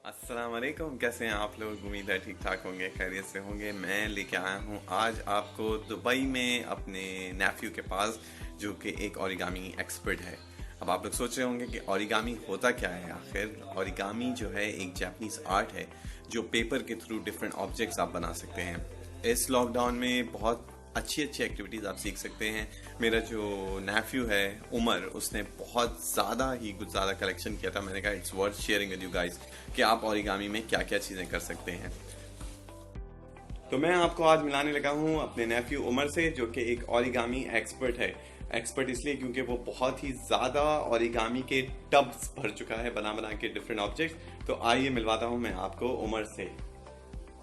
अस्सलाम वालेकुम। कैसे हैं आप लोग? उम्मीद है ठीक ठाक होंगे, खैरियत से होंगे। मैं लेके आया हूँ आज आपको दुबई में अपने नेफ्यू के पास, जो कि एक ओरिगामी एक्सपर्ट है। अब आप लोग सोच रहे होंगे कि ओरिगामी होता क्या है आखिर। ओरिगामी जो है एक जापानीज आर्ट है जो पेपर के थ्रू डिफरेंट ऑब्जेक्ट्स आप बना सकते हैं। इस लॉकडाउन में बहुत अच्छी अच्छी एक्टिविटीज़ आप सीख सकते हैं। मेरा जो नेफ्यू है उमर, उसने बहुत ज़्यादा ही कुछ ज़्यादा कलेक्शन किया था। मैंने कहा it's worth sharing with you guys कि आप ओरिगामी में क्या क्या चीज़ें कर सकते हैं। तो मैं आपको आज मिलाने लगा हूँ अपने नेफ्यू उमर से, जो कि एक ओरिगामी एक्सपर्ट है। एक्सपर्ट इसलिए क्योंकि वो बहुत ही ज़्यादा ओरिगामी के टब्स भर चुका है बना बना के डिफरेंट ऑब्जेक्ट्स। तो आइए मिलवाता हूँ मैं आपको उमर से।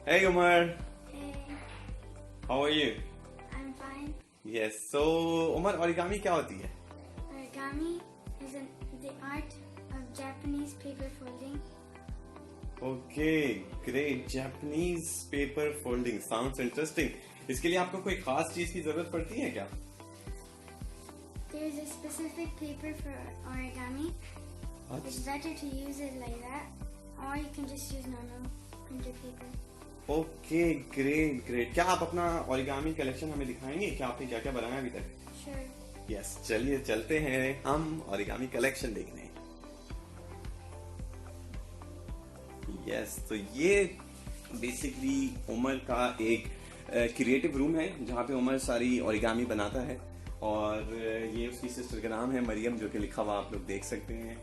Hey Umar, Hey, how are you? I'm fine. Yes, so Umar, origami क्या होती है? Origami is the art of Japanese paper folding. Okay, great. Japanese paper folding sounds interesting. इसके लिए आपको कोई खास चीज की जरूरत पड़ती है क्या? There's a specific paper for origami. It's better to use it like that, or you can just use normal printer paper. Okay, great great. क्या आप अपना ओरिगामी कलेक्शन हमें दिखाएंगे कि आपने क्या क्या बनाया अभी तक? Sure. यस, चलिए चलते हैं हम ओरिगामी कलेक्शन देखने। यस, तो ये बेसिकली उमर का एक क्रिएटिव रूम है जहाँ पे उमर सारी ओरिगामी बनाता है। और ये उसकी सिस्टर का नाम है मरियम, जो कि लिखा हुआ आप लोग देख सकते हैं।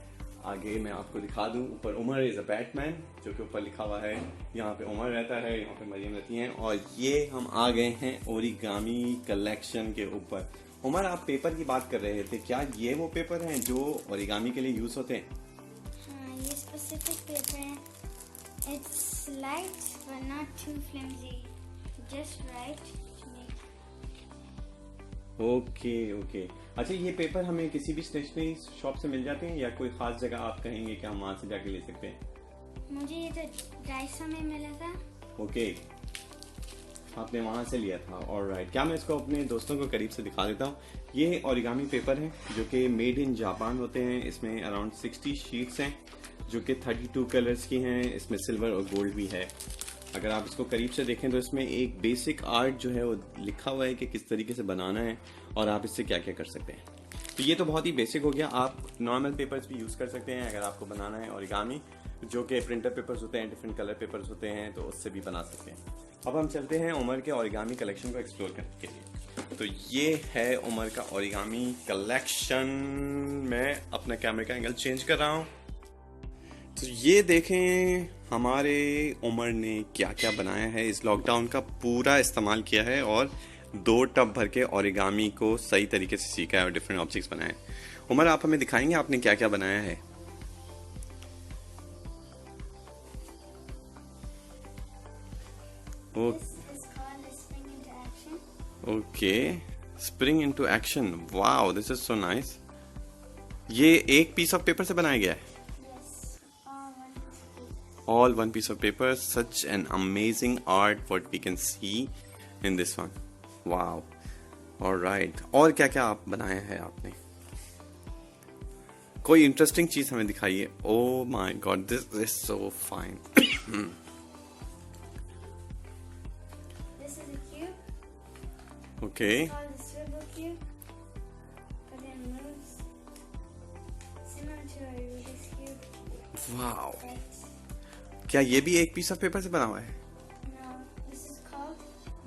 आगे मैं आपको दिखा दूं, ऊपर उमर इज़ अ बैटमैन, जो कि ऊपर लिखा हुआ है। यहाँ पे उमर रहता है, यहाँ पे मरियम रहती हैं। और ये हम आ गए हैं ओरिगामी कलेक्शन के ऊपर। उमर, आप पेपर की बात कर रहे थे, क्या ये वो पेपर हैं जो ओरिगामी के लिए यूज़ होते हैं? ये specific paper है. It's light but not too flimsy. Just right to make. Okay okay. अच्छा, ये पेपर हमें किसी भी स्टेशनरी शॉप से मिल जाते हैं या कोई खास जगह आप कहेंगे कि हम वहाँ से जाके ले सकते हैं? मुझे ये तो 250 में मिला था. ओके, आपने वहाँ से लिया था। ऑलराइट, क्या मैं इसको अपने दोस्तों को करीब से दिखा देता हूँ। ये ओरिगामी पेपर है जो कि मेड इन जापान होते हैं। इसमें अराउंड 60 शीट्स हैं जो कि 32 कलर्स की हैं। इसमें सिल्वर और गोल्ड भी है। अगर आप इसको करीब से देखें तो इसमें एक बेसिक आर्ट जो है वो लिखा हुआ है कि किस तरीके से बनाना है और आप इससे क्या क्या कर सकते हैं। तो ये तो बहुत ही बेसिक हो गया। आप नॉर्मल पेपर्स भी यूज़ कर सकते हैं अगर आपको बनाना है ओरिगामी, जो कि प्रिंटर पेपर्स होते हैं, डिफरेंट कलर पेपर्स होते हैं, तो उससे भी बना सकते हैं। अब हम चलते हैं उमर के ओरिगामी कलेक्शन को एक्सप्लोर करने के लिए। तो ये है उमर का ओरिगामी कलेक्शन। मैं अपना कैमरे का एंगल चेंज कर रहा हूँ। तो ये देखें हमारे उमर ने क्या क्या बनाया है। इस लॉकडाउन का पूरा इस्तेमाल किया है और 2 टब भर के ओरिगामी को सही तरीके से सीखा है और डिफरेंट ऑब्जेक्ट्स बनाए। उमर, आप हमें दिखाएंगे आपने क्या क्या बनाया है? This is called a spring into action. Okay, spring into action. Wow, this is so nice. ये एक पीस ऑफ पेपर से बनाया गया है? Yes, all one piece of paper. All one piece of paper. Such an amazing art what we can see in this one. Wow. All right. और क्या क्या आप बनाया है आपने? कोई इंटरेस्टिंग चीज हमें दिखाइए। Oh my God, this is so fine. This is a cube. Okay. It's called a swivel cube. But it moves similar to a Rubik's cube. Wow. But क्या ये भी एक पीस ऑफ पेपर से बना हुआ है? no, this is called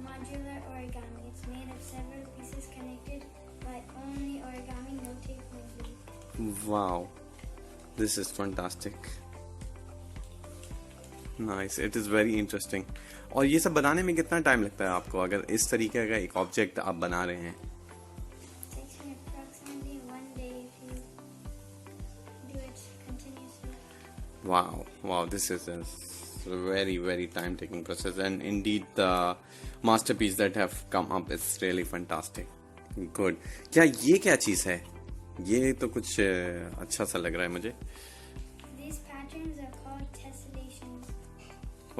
modular origami. It's made of several pieces connected by only origami, no tape, no glue. Wow. This is fantastic. Nice. It is very interesting. और ये सब बनाने में कितना टाइम लगता है आपको, अगर इस तरीके का एक ऑब्जेक्ट आप बना रहे हैं? It takes me approximately 1 day if you do it continuously. Wow, wow, this is a very, very time-taking process, and indeed the masterpiece that have come up is really fantastic. Good. क्या ये क्या चीज़ है? ये तो कुछ अच्छा सा लग रहा है मुझे। These patterns are called tessellations.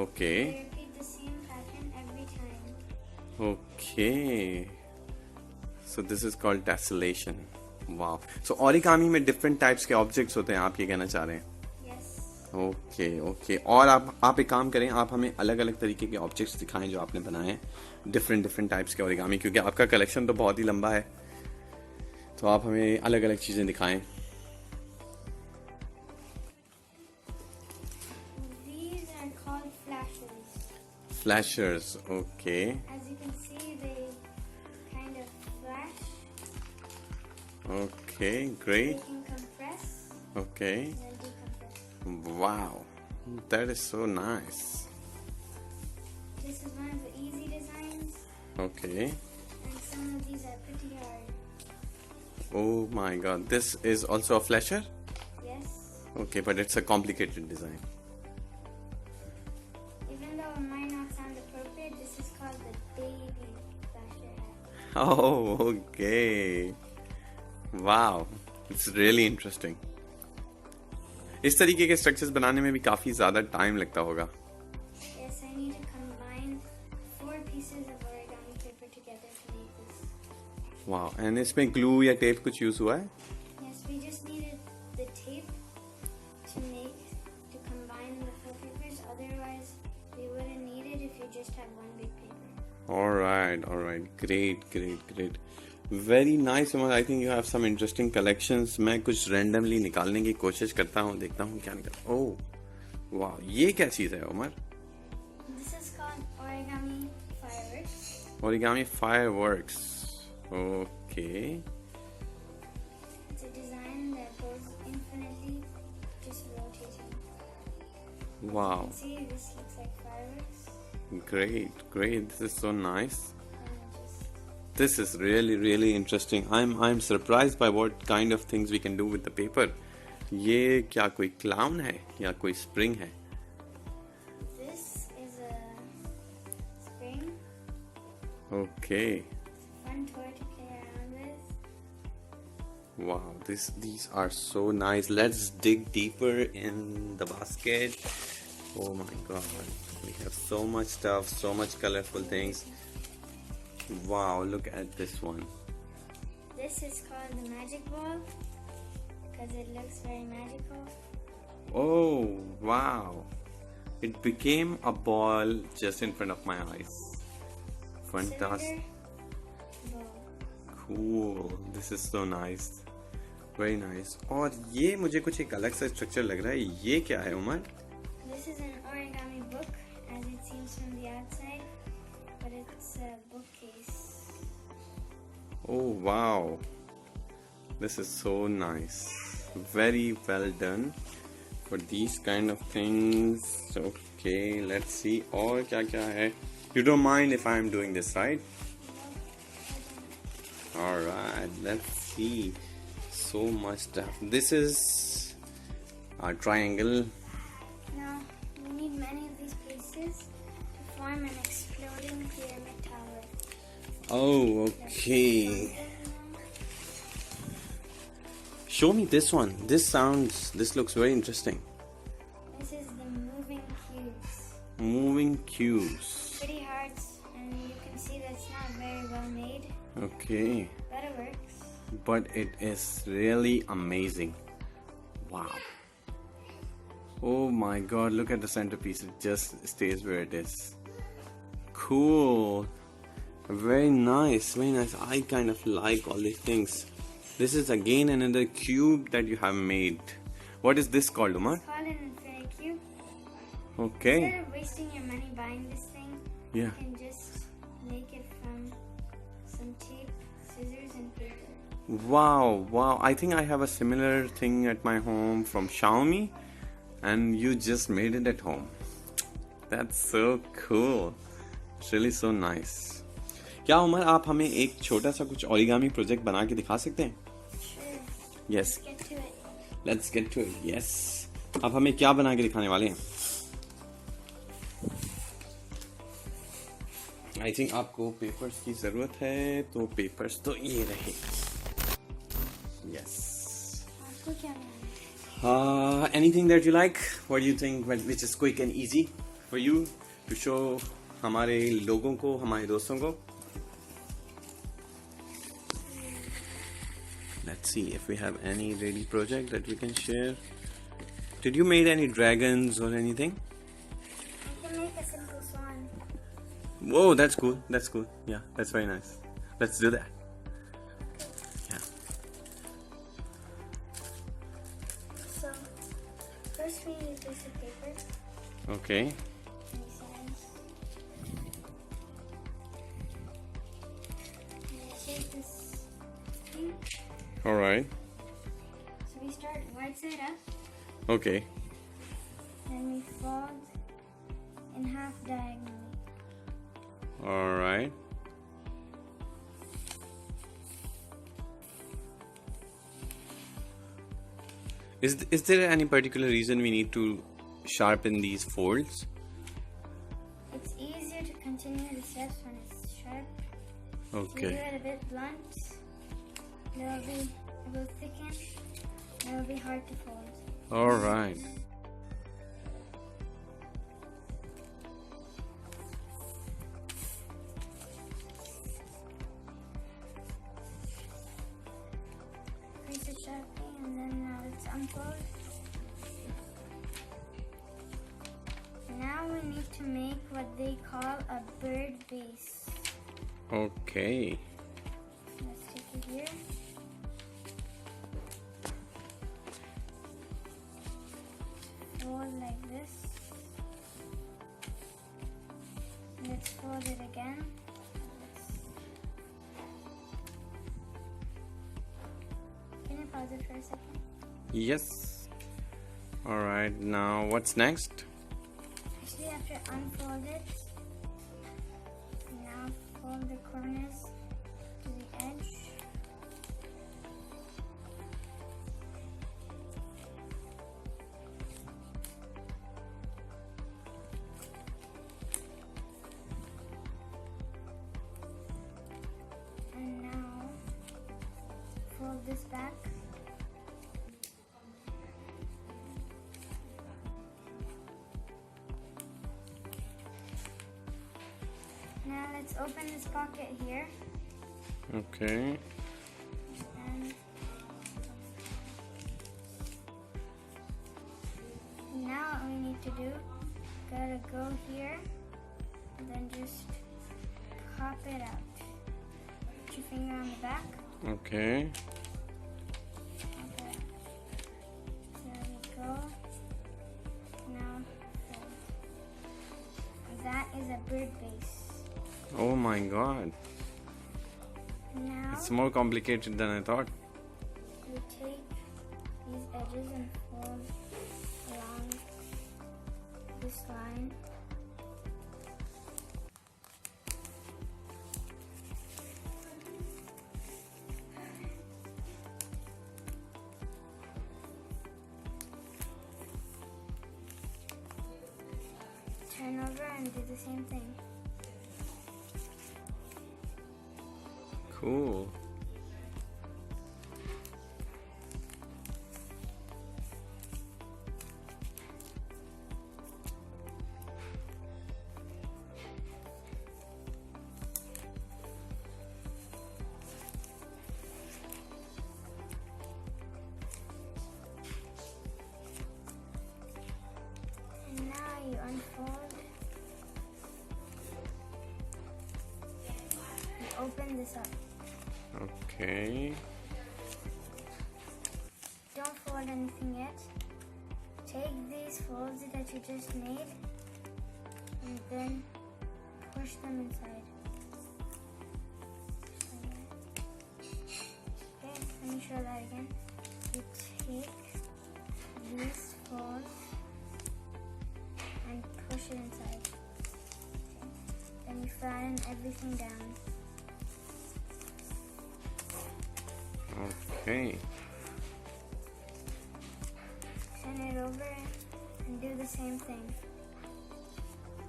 Okay, They repeat the same pattern every time. okay. So this is called tessellation. Wow. So origami में different types के objects होते हैं, आप ये कहना चाह रहे हैं? Yes. ओके ओके, और आप एक काम करें, आप हमें अलग अलग तरीके के ऑब्जेक्ट्स दिखाएं जो आपने बनाए हैं, डिफरेंट टाइप्स के ओरिगामी, क्योंकि आपका कलेक्शन तो बहुत ही लंबा है, तो आप हमें अलग अलग चीज़ें दिखाएं. These are called flashers. Flashers, okay. As you can see, they kind of flash. Okay, They great. can compress Okay. and then decompress. Wow, that is so nice. This is one of the easy designs, Okay. and some of these are pretty hard. Oh my god, this is also a flasher? Yes. Okay, but it's a complicated design. Even though it might not sound appropriate, this is called the baby flasher hat. Oh, okay. Wow, it's really interesting. इस तरीके के structures बनाने में भी काफी ज्यादा time लगता होगा. Yes, I need to combine 4 pieces of origami paper together to make this. वाह, एंड इसमें ग्लू या टेप कुछ यूज हुआ है? Yes, we just needed the tape to combine the 4 papers. Otherwise, we wouldn't need it if you just have one big paper. All right, great. Very nice, Umar. I think you have some interesting collections. मैं कुछ randomly निकालने की कोशिश करता हूँ, देखता हूँ क्या निकल. Oh, वाह, ये क्या चीज है Umar? This is called origami fireworks. Origami fireworks. Okay. It's a design that goes infinitely, just rotating. Wow. You can see this looks like fireworks. Great. This is so nice. And just This is really interesting. I'm surprised by what kind of things we can do with the paper. ये क्या कोई clown है या कोई spring है? this is a spring. Okay. Fun toy to play around with. Wow, these are so nice. Let's dig deeper in the basket. Oh my god, we have so much stuff, so much colorful things. Wow, look at this one. This is called the magic ball because it looks very magical. Oh wow, it became a ball just in front of my eyes. Fantastic. Cylinder ball. Cool. This is so nice. Very nice. और ये मुझे कुछ एक अलग सा structure लग रहा है. ये क्या है Umar? This is an origami book as it seems from the outside, but it's a bookcase. Oh wow, this is so nice. Very well done for these kind of things. Okay, let's see. और क्या क्या है? You don't mind if I'm doing this, right? All right, let's see. So much stuff. This is a triangle. Now we need many of these pieces to form an exploding pyramid tower. Oh, okay. Show me this one. This looks very interesting. This is the moving cubes. Moving cubes. Pretty hard, and you can see that it's not very well made, Okay. but it works. But it is really amazing. Wow. Oh my god, look at the centerpiece. It just stays where it is. Cool. Very nice. I kind of like all these things. This is again another cube that you have made. What is this called, Umar? It's called an infinite cube. Okay. Instead of wasting your money buying this thing, Yeah. you can just make it from some tape, scissors, and paper. Wow. I think I have a similar thing at my home from Xiaomi, and you just made it at home. That's so cool. It's really so nice. क्या उमर, आप हमें एक छोटा सा कुछ origami project बना के दिखा सकते हैं? Sure. Yes. Get to it. Let's get to it. Yes. आप हमें क्या बना के दिखाने वाले हैं? I think आपको पेपर्स की जरूरत है, तो पेपर्स तो ये रहे. Yes. आपको क्या बनाना है? Anything that you like? What do you think which is quick and easy for you to show हमारे लोगों को, हमारे दोस्तों को? Let's see if we have any ready project that we can share. Did you make any dragons or anything? I can make a simple swan. Whoa, that's cool. That's cool. Yeah, that's very nice. Let's do that. Yeah. So, first we need a piece of paper. Okay. Any size. And I take this thing. All right. So we start right side up. Okay. Then we fold in half diagonally. All right. Is there any particular reason we need to sharpen these folds? It's easier to continue the steps when it's sharp. If you do Okay. it a bit blunt, it will thicken. It will be hard to fold. All right. Crease it sharply, and then now let's unfold. Now we need to make what they call a bird base. Okay. Let's take it here. Fold like this. Let's fold it again. Can you pause it for a second? Yes. All right. Now what's next? Actually, after unfold it, now fold the corners to the edge. And now fold this back. Now let's open this pocket here, Okay. and now what we need to do, gotta go here, and then just pop it out. Put your finger on the back. Okay. Pop it out. There we go. Now fold. That is a bird base. Oh my God. Now It's more complicated than I thought. we take these edges and fold along this line. Turn over and do the same thing. Cool. And now you unfold and open this up. Okay. Don't fold anything yet. Take these folds that you just made and then push them inside. Okay, let me show that again. You take these folds and push it inside. Okay. Then you flatten everything down. Okay. Turn it over and do the same thing.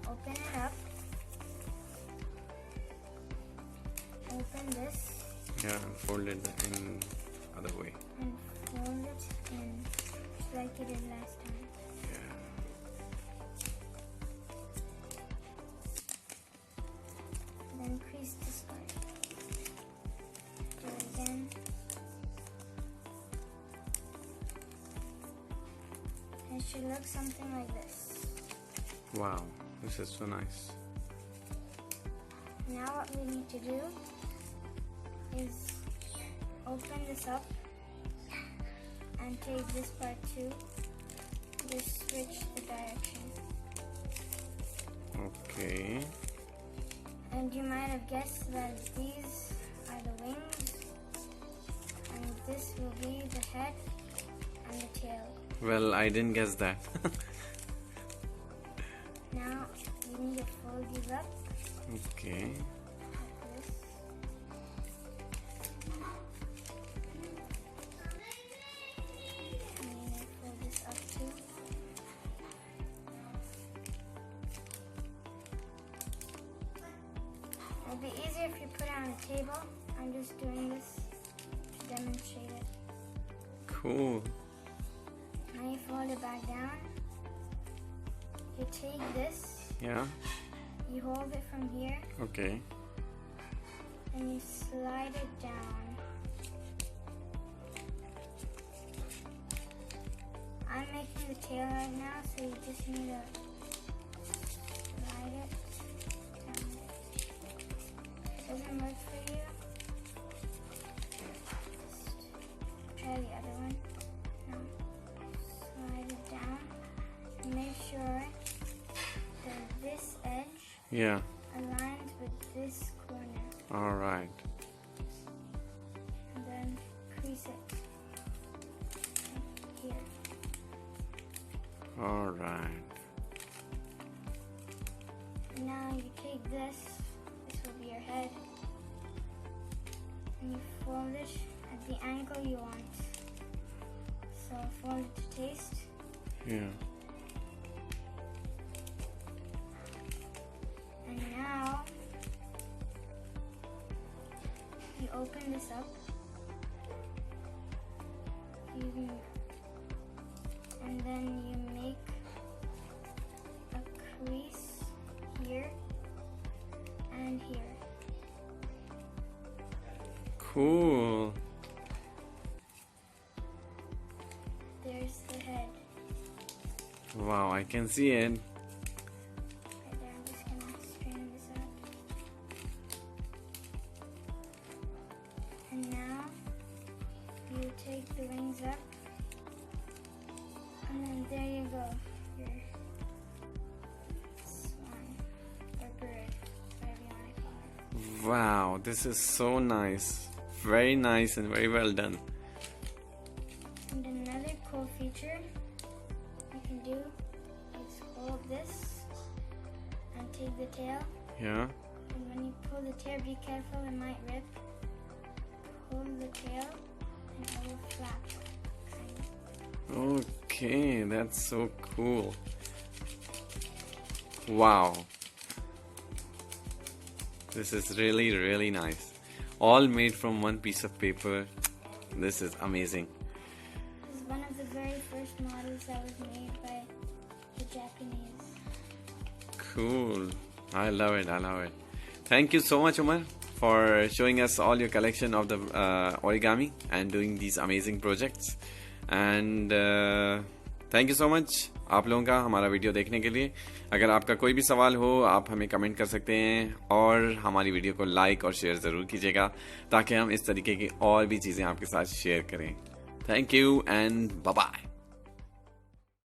Open it up. Open this Yeah, fold it in other way. and fold it in just like you did last time. Yeah. Then crease this part. Do it again. should look something like this. Wow, this is so nice. Now what we need to do is open this up and take this part too. Just switch the direction. Okay. And you might have guessed that these are the wings, and this will be the head and the tail. Well, I didn't guess that. Now you need to fold these up Okay. like this. And you need to fold this up too. It'll be easier if you put it on a table. I'm just doing this to demonstrate it. Cool. Now you fold it back down. You take this, Yeah. you hold it from here, Okay. and you slide it down. I'm making the tail right now, so you just need to slide it down. If it doesn't work for you, just try the other one. Now, slide it down. Make sure that this edge Yeah. aligns with this corner, All right. and then crease it here. All right. Now you take this will be your head, and you fold it at the angle you want. So fold it to taste. Yeah. And now you open this up. And then you make a crease here and here. Cool. There's the head. Wow, I can see it. Right there, I'm just gonna straighten this out. And now you take the wings up, and then there you go, your swan or bird, whatever you want to call it. Wow, this is so nice. Very nice and very well done. And another cool feature you can do is hold this and take the tail. Yeah. And when you pull the tail, be careful, it might rip. Hold the tail and it will flap. Kind of. Okay, that's so cool. Wow. This is really, really nice. All made from one piece of paper. This is amazing. This is one of the very first models that was made by the Japanese. Cool. I love it. I love it. Thank you so much, Umar, for showing us all your collection of the origami and doing these amazing projects. And thank you so much आप लोगों का हमारा video देखने के लिए. अगर आपका कोई भी सवाल हो आप हमें कमेंट कर सकते हैं और हमारी वीडियो को लाइक और शेयर ज़रूर कीजिएगा ताकि हम इस तरीके की और भी चीज़ें आपके साथ शेयर करें. Thank you and bye bye.